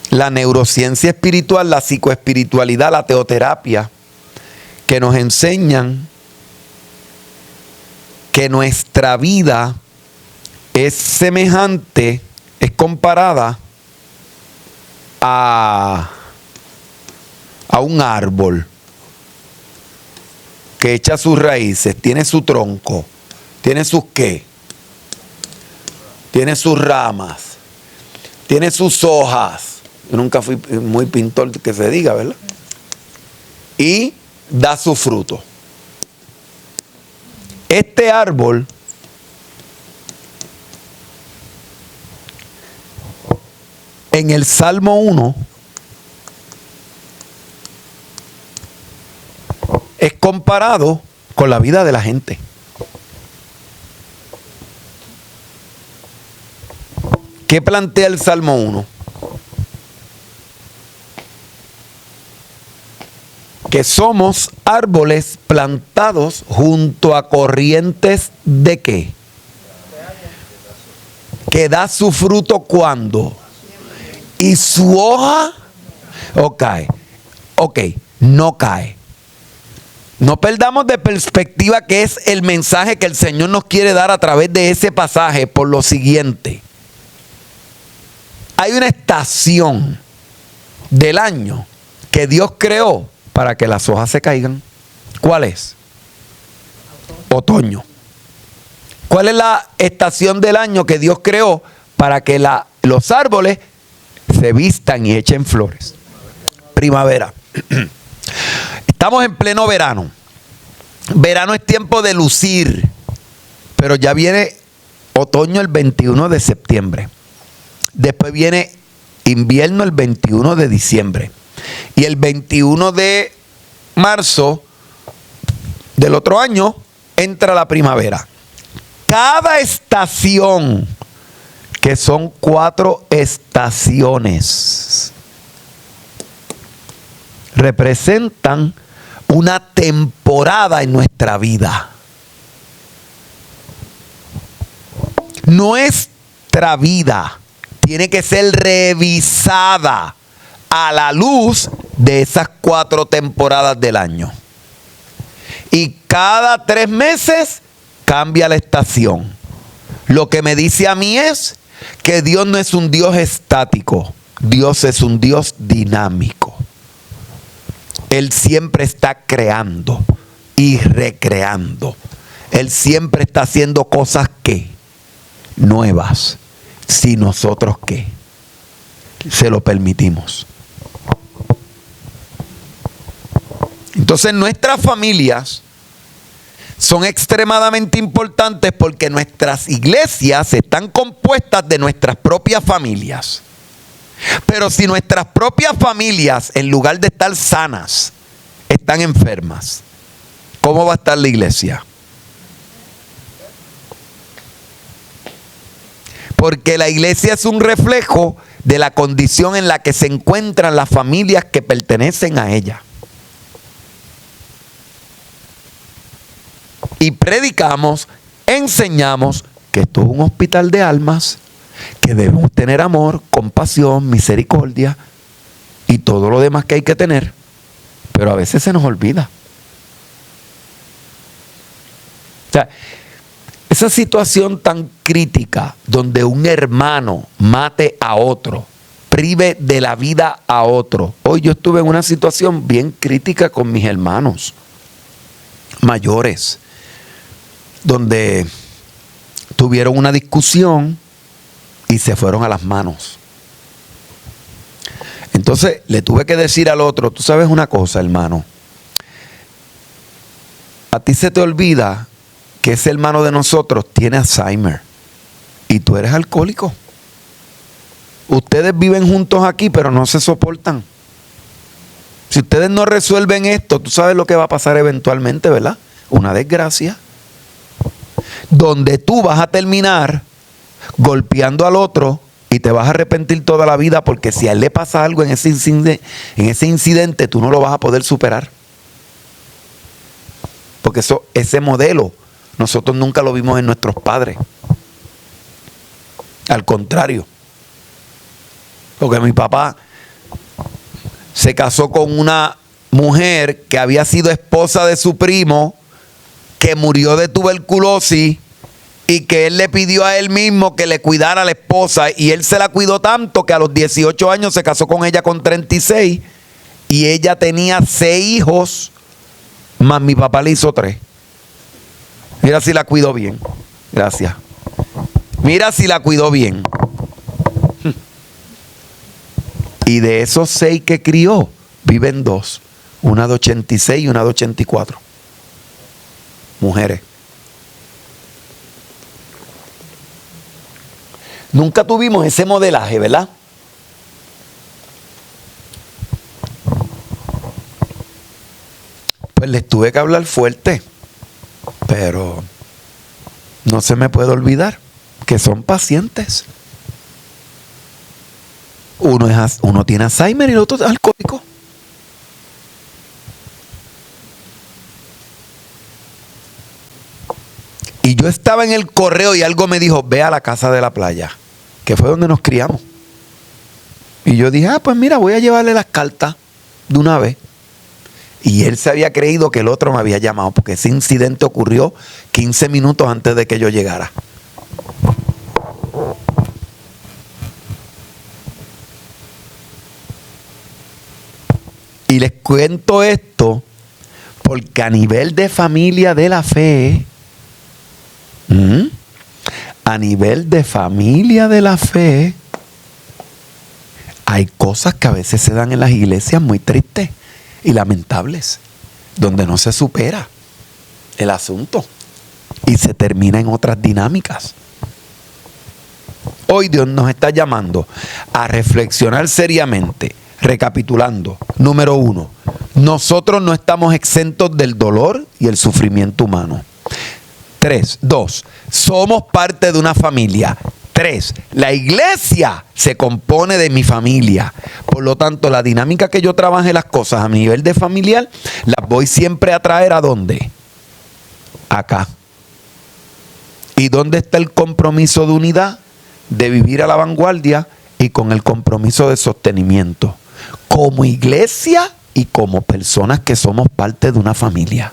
la neurociencia espiritual, la psicoespiritualidad, la teoterapia, que nos enseñan que nuestra vida es semejante, es comparada a un árbol que echa sus raíces, tiene su tronco, tiene sus qué, tiene sus ramas, tiene sus hojas. Yo nunca fui muy pintor que se diga, ¿verdad? Y da su fruto. Este árbol en el Salmo 1 es comparado con la vida de la gente. ¿Qué plantea el Salmo 1? Que somos árboles plantados junto a corrientes de ¿qué? Que da su fruto ¿cuándo? Y su hoja, ok, ok, no cae. No perdamos de perspectiva que es el mensaje que el Señor nos quiere dar a través de ese pasaje por lo siguiente. Hay una estación del año que Dios creó para que las hojas se caigan. ¿Cuál es? Otoño. ¿Cuál es la estación del año que Dios creó para que los árboles se vistan y echen flores? Primavera. Estamos en pleno verano. Verano es tiempo de lucir, pero ya viene otoño el 21 de septiembre. Después viene invierno el 21 de diciembre. Y el 21 de marzo del otro año entra la primavera. Cada estación, que son 4 estaciones, representan una temporada en nuestra vida. Nuestra vida tiene que ser revisada a la luz de esas 4 temporadas del año. Y cada 3 meses cambia la estación. Lo que me dice a mí es que Dios no es un Dios estático. Dios es un Dios dinámico. Él siempre está creando y recreando. Él siempre está haciendo cosas que nuevas. Si nosotros que se lo permitimos. Entonces nuestras familias son extremadamente importantes porque nuestras iglesias están compuestas de nuestras propias familias. Pero si nuestras propias familias, en lugar de estar sanas, están enfermas, ¿cómo va a estar la iglesia? Porque la iglesia es un reflejo de la condición en la que se encuentran las familias que pertenecen a ella. Y predicamos, enseñamos que esto es un hospital de almas, que debemos tener amor, compasión, misericordia y todo lo demás que hay que tener. Pero a veces se nos olvida. O sea, esa situación tan crítica donde un hermano mate a otro, prive de la vida a otro. Hoy yo estuve en una situación bien crítica con mis hermanos mayores, donde tuvieron una discusión y se fueron a las manos. Entonces le tuve que decir al otro, tú sabes una cosa, hermano, a ti se te olvida que ese hermano de nosotros tiene Alzheimer y tú eres alcohólico. Ustedes viven juntos aquí, pero no se soportan. Si ustedes no resuelven esto, tú sabes lo que va a pasar eventualmente, ¿verdad? Una desgracia. Donde tú vas a terminar golpeando al otro y te vas a arrepentir toda la vida, porque si a él le pasa algo en ese incidente, tú no lo vas a poder superar. Porque ese modelo nosotros nunca lo vimos en nuestros padres. Al contrario. Porque mi papá se casó con una mujer que había sido esposa de su primo, que murió de tuberculosis, y que él le pidió a él mismo que le cuidara a la esposa, y él se la cuidó tanto que a los 18 años se casó con ella con 36, y ella tenía 6 hijos, más mi papá le hizo 3. Mira si la cuidó bien. Gracias. Mira si la cuidó bien. Y de esos 6 que crió, viven 2. Una de 86 y una de 84. Mujeres. Nunca tuvimos ese modelaje, ¿verdad? Pues les tuve que hablar fuerte, pero no se me puede olvidar que son pacientes. Uno tiene Alzheimer y el otro es alcohólico. Y yo estaba en el correo y algo me dijo, ve a la casa de la playa, que fue donde nos criamos. Y yo dije, pues mira, voy a llevarle las cartas de una vez. Y él se había creído que el otro me había llamado, porque ese incidente ocurrió 15 minutos antes de que yo llegara. Y les cuento esto porque a nivel de familia de la fe, a nivel de familia de la fe, hay cosas que a veces se dan en las iglesias muy tristes y lamentables, donde no se supera el asunto y se termina en otras dinámicas. Hoy Dios nos está llamando a reflexionar seriamente. Recapitulando, número 1, nosotros no estamos exentos del dolor y el sufrimiento humano. 2, somos parte de una familia. 3, la iglesia se compone de mi familia. Por lo tanto, la dinámica que yo trabaje las cosas a mi nivel de familiar, las voy siempre a traer ¿a dónde? Acá. ¿Y dónde está el compromiso de unidad? De vivir a la vanguardia y con el compromiso de sostenimiento. Como iglesia y como personas que somos parte de una familia.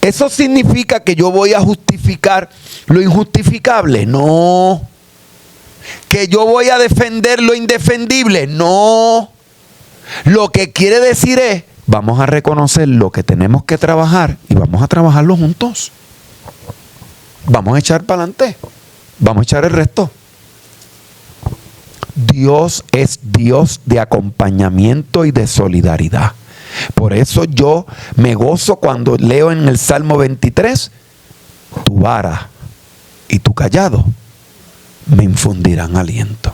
¿Eso significa que yo voy a justificar lo injustificable? No. ¿Que yo voy a defender lo indefendible? No. Lo que quiere decir es, vamos a reconocer lo que tenemos que trabajar y vamos a trabajarlo juntos. Vamos a echar para adelante. Vamos a echar el resto. Dios es Dios de acompañamiento y de solidaridad. Por eso yo me gozo cuando leo en el Salmo 23, tu vara y tu cayado me infundirán aliento.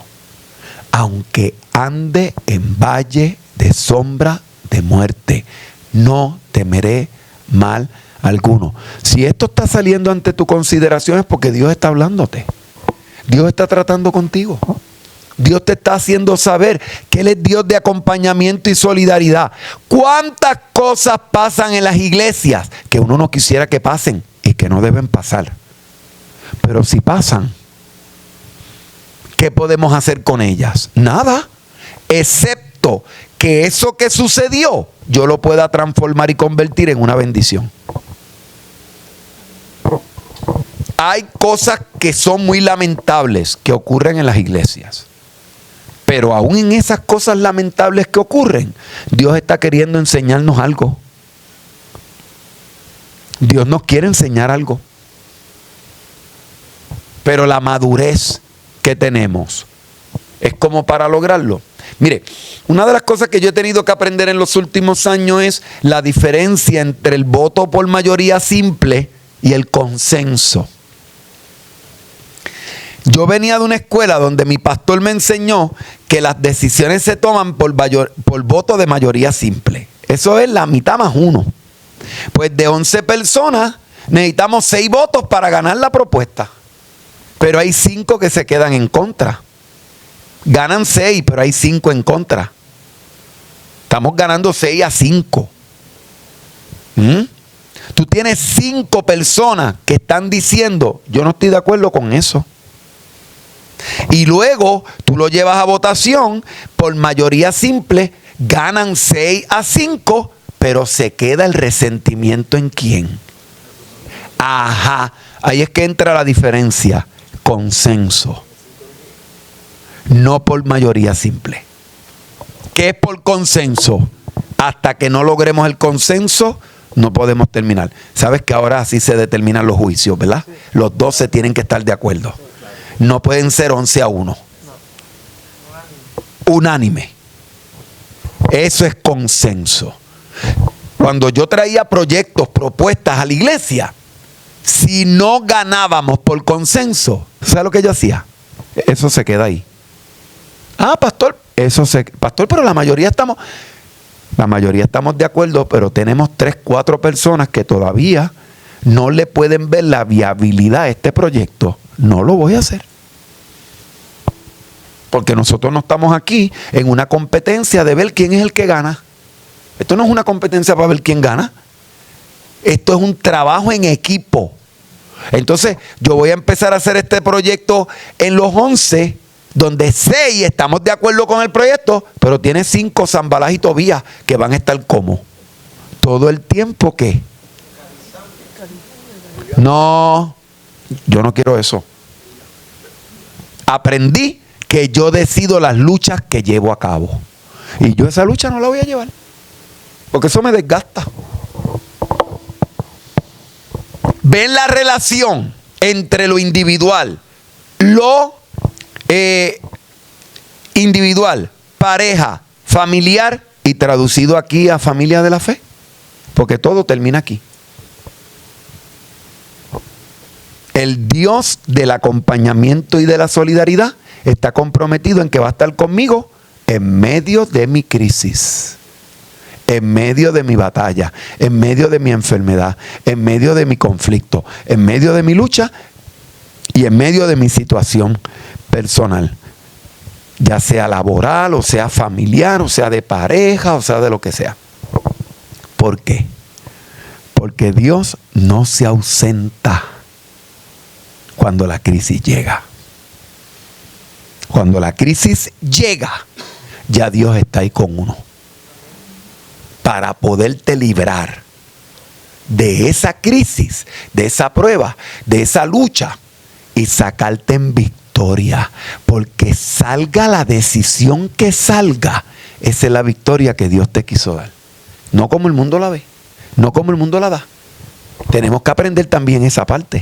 Aunque ande en valle de sombra de muerte, no temeré mal alguno. Si esto está saliendo ante tu consideración es porque Dios está hablándote. Dios está tratando contigo. Dios te está haciendo saber que Él es Dios de acompañamiento y solidaridad. ¿Cuántas cosas pasan en las iglesias que uno no quisiera que pasen y que no deben pasar? Pero si pasan, ¿qué podemos hacer con ellas? Nada, excepto que eso que sucedió yo lo pueda transformar y convertir en una bendición. Hay cosas que son muy lamentables que ocurren en las iglesias. Pero aún en esas cosas lamentables que ocurren, Dios está queriendo enseñarnos algo. Dios nos quiere enseñar algo. Pero la madurez que tenemos es como para lograrlo. Mire, una de las cosas que yo he tenido que aprender en los últimos años es la diferencia entre el voto por mayoría simple y el consenso. Yo venía de una escuela donde mi pastor me enseñó que las decisiones se toman por voto de mayoría simple. Eso es la mitad más 1. Pues de 11 personas necesitamos 6 votos para ganar la propuesta. Pero hay 5 que se quedan en contra. Ganan 6, pero hay 5 en contra. Estamos ganando 6-5. Tú tienes 5 personas que están diciendo, yo no estoy de acuerdo con eso. Y luego tú lo llevas a votación por mayoría simple, ganan 6-5, pero se queda el resentimiento en quién. Ajá, ahí es que entra la diferencia. Consenso, no por mayoría simple. ¿Qué es por consenso? Hasta que no logremos el consenso, no podemos terminar. Sabes que ahora así se determinan los juicios, ¿verdad? Los 12 tienen que estar de acuerdo. No pueden ser 11-1. Unánime. Eso es consenso. Cuando yo traía proyectos, propuestas a la iglesia, si no ganábamos por consenso, ¿sabes lo que yo hacía? Eso se queda ahí. Ah, pastor, pastor, pero la mayoría estamos de acuerdo, pero tenemos 3-4 personas que todavía no le pueden ver la viabilidad a este proyecto. No lo voy a hacer. Porque nosotros no estamos aquí en una competencia de ver quién es el que gana. Esto no es una competencia para ver quién gana. Esto es un trabajo en equipo. Entonces, yo voy a empezar a hacer este proyecto en los 11 donde 6 estamos de acuerdo con el proyecto, pero tiene 5 Zambalás y Tobías que van a estar como todo el tiempo que no, yo no quiero eso. Aprendí que yo decido las luchas que llevo a cabo, y yo esa lucha no la voy a llevar porque eso me desgasta. Ven la relación entre lo individual, individual, pareja, familiar y traducido aquí a familia de la fe, porque todo termina aquí. El Dios del acompañamiento y de la solidaridad está comprometido en que va a estar conmigo en medio de mi crisis, en medio de mi batalla, en medio de mi enfermedad, en medio de mi conflicto, en medio de mi lucha y en medio de mi situación personal, ya sea laboral, o sea familiar, o sea de pareja, o sea de lo que sea. ¿Por qué? Porque Dios no se ausenta cuando la crisis llega. Cuando la crisis llega, ya Dios está ahí con uno para poderte librar de esa crisis, de esa prueba, de esa lucha y sacarte en victoria. Porque salga la decisión que salga, esa es la victoria que Dios te quiso dar. No como el mundo la ve, no como el mundo la da. Tenemos que aprender también esa parte,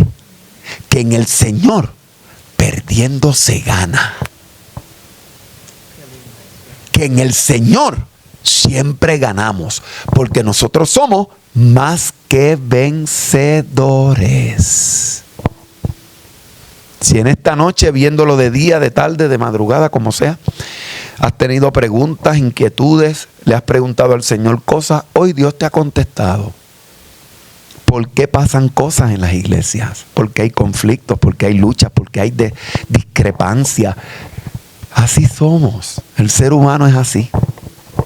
que en el Señor perdiendo se gana. Que en el Señor siempre ganamos, porque nosotros somos más que vencedores. Si en esta noche, viéndolo de día, de tarde, de madrugada, como sea, has tenido preguntas, inquietudes, le has preguntado al Señor cosas, hoy Dios te ha contestado. ¿Por qué pasan cosas en las iglesias? ¿Por qué hay conflictos? ¿Por qué hay luchas? ¿Por qué hay discrepancia? Así somos. El ser humano es así.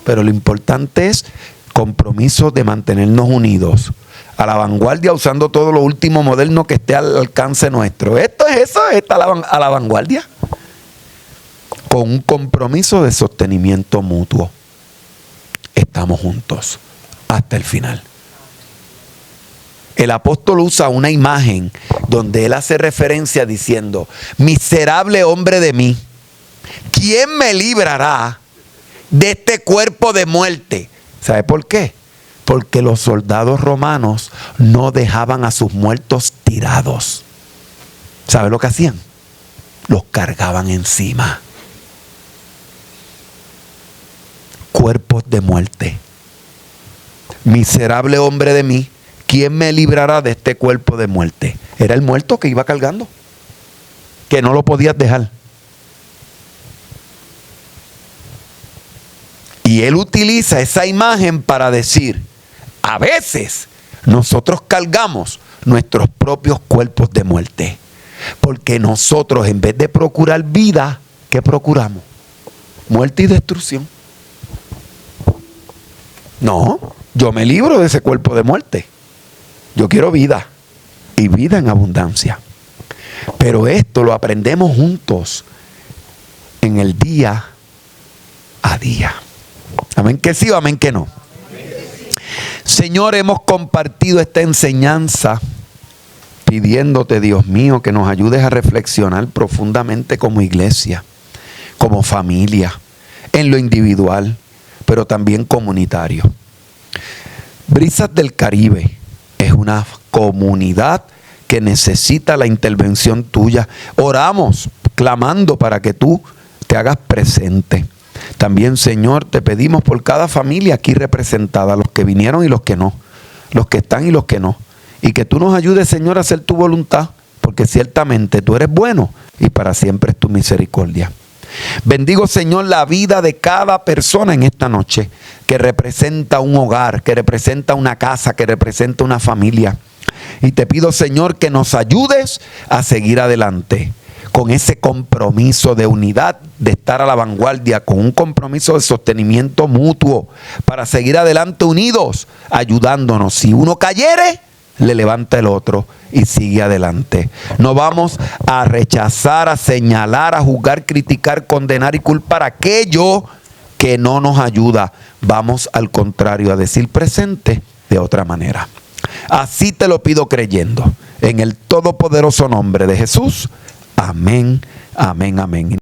Pero lo importante es compromiso de mantenernos unidos a la vanguardia, usando todo lo último moderno que esté al alcance nuestro. Esto es eso, está a la vanguardia. Con un compromiso de sostenimiento mutuo. Estamos juntos hasta el final. El apóstol usa una imagen donde él hace referencia diciendo: miserable hombre de mí, ¿quién me librará de este cuerpo de muerte? ¿Sabe por qué? Porque los soldados romanos no dejaban a sus muertos tirados. ¿Sabe lo que hacían? Los cargaban encima. Cuerpos de muerte. Miserable hombre de mí, ¿quién me librará de este cuerpo de muerte? Era el muerto que iba cargando, que no lo podías dejar. Y él utiliza esa imagen para decir: a veces nosotros cargamos nuestros propios cuerpos de muerte, porque nosotros, en vez de procurar vida, ¿qué procuramos? Muerte y destrucción. No, yo me libro de ese cuerpo de muerte. Yo quiero vida, y vida en abundancia. Pero esto lo aprendemos juntos en el día a día. Amén que sí o amén que no. Señor, hemos compartido esta enseñanza pidiéndote, Dios mío, que nos ayudes a reflexionar profundamente como iglesia, como familia, en lo individual, pero también comunitario. Brisas del Caribe es una comunidad que necesita la intervención tuya. Oramos, clamando para que tú te hagas presente. También, Señor, te pedimos por cada familia aquí representada, los que vinieron y los que no, los que están y los que no. Y que tú nos ayudes, Señor, a hacer tu voluntad, porque ciertamente tú eres bueno y para siempre es tu misericordia. Bendigo, Señor, la vida de cada persona en esta noche que representa un hogar, que representa una casa, que representa una familia. Y te pido, Señor, que nos ayudes a seguir adelante con ese compromiso de unidad, de estar a la vanguardia, con un compromiso de sostenimiento mutuo para seguir adelante unidos, ayudándonos. Si uno cayere, le levanta el otro y sigue adelante. No vamos a rechazar, a señalar, a juzgar, criticar, condenar y culpar aquello que no nos ayuda. Vamos al contrario a decir presente de otra manera. Así te lo pido creyendo en el todopoderoso nombre de Jesús. Amén, amén, amén.